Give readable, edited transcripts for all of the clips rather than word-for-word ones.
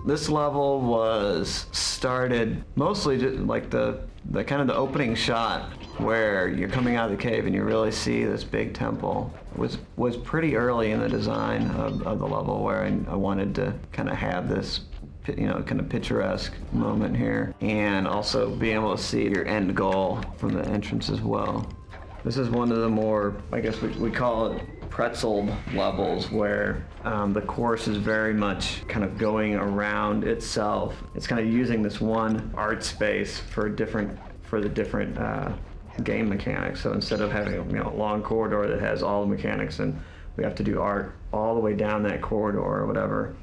This level was started mostly just like the kind of the opening shot where you're coming out of the cave and you really see this big temple. Was pretty early in the design of the level, where I wanted to kind of have this, kind of picturesque moment here, and also being able to see your end goal from the entrance as well. This is one of the more, I guess we call it pretzeled levels, where the course is very much kind of going around itself. It's kind of using this one art space for the different game mechanics. So instead of having a long corridor that has all the mechanics and we have to do art all the way down that corridor or whatever,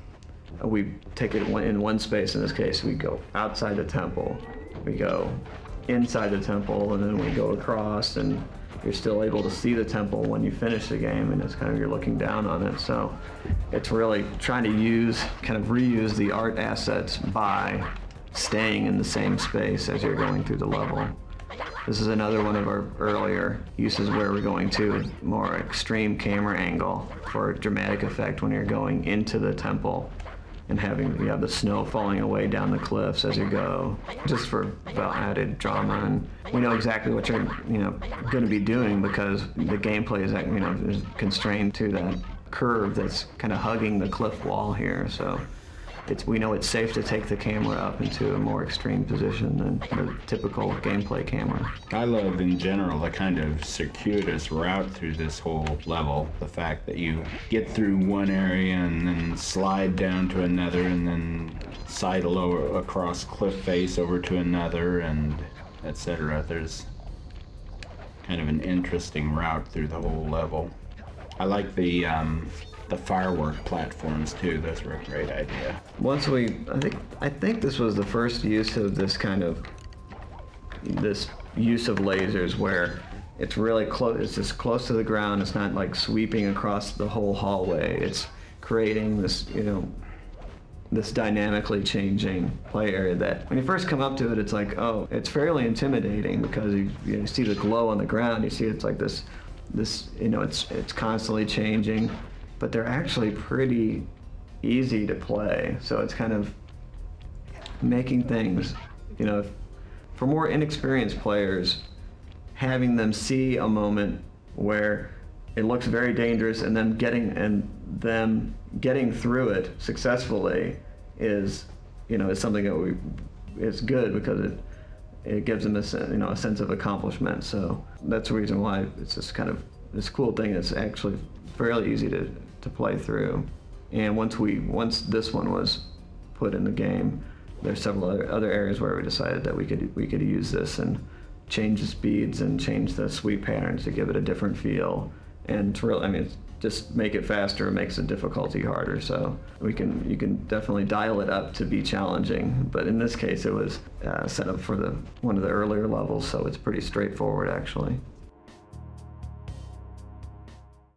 we take it in one space. In this case, we go outside the temple, we go inside the temple, and then we go across, and you're still able to see the temple when you finish the game, and it's kind of, you're looking down on it. So it's really trying to reuse the art assets by staying in the same space as you're going through the level. This is another one of our earlier uses where we're going to a more extreme camera angle for dramatic effect when you're going into the temple and you have the snow falling away down the cliffs as you go, just for added drama. And we know exactly what you're going to be doing, because the gameplay is constrained to that curve that's kind of hugging the cliff wall here. So we know it's safe to take the camera up into a more extreme position than the typical gameplay camera. I love, in general, the kind of circuitous route through this whole level. The fact that you get through one area and then slide down to another, and then sidle across cliff face over to another, and etc. There's kind of an interesting route through the whole level. I like the firework platforms too. Those were a great idea. I think this was the first use of this use of lasers, where it's really close. It's just close to the ground. It's not like sweeping across the whole hallway. It's creating this, this dynamically changing play area that when you first come up to it, it's like, oh, it's fairly intimidating, because you see the glow on the ground. You see it's like this, it's constantly changing. But they're actually pretty easy to play. So it's kind of making things, for more inexperienced players, having them see a moment where it looks very dangerous, and them getting through it successfully is something that is good, because it gives them a sense of accomplishment. So that's the reason why it's just kind of this cool thing that's actually fairly easy to play through. And once this one was put in the game, there's several other areas where we decided that we could use this and change the speeds and change the sweep patterns to give it a different feel, and to really, just make it faster. It makes the difficulty harder. So you can definitely dial it up to be challenging, but in this case it was set up for one of the earlier levels, so it's pretty straightforward actually.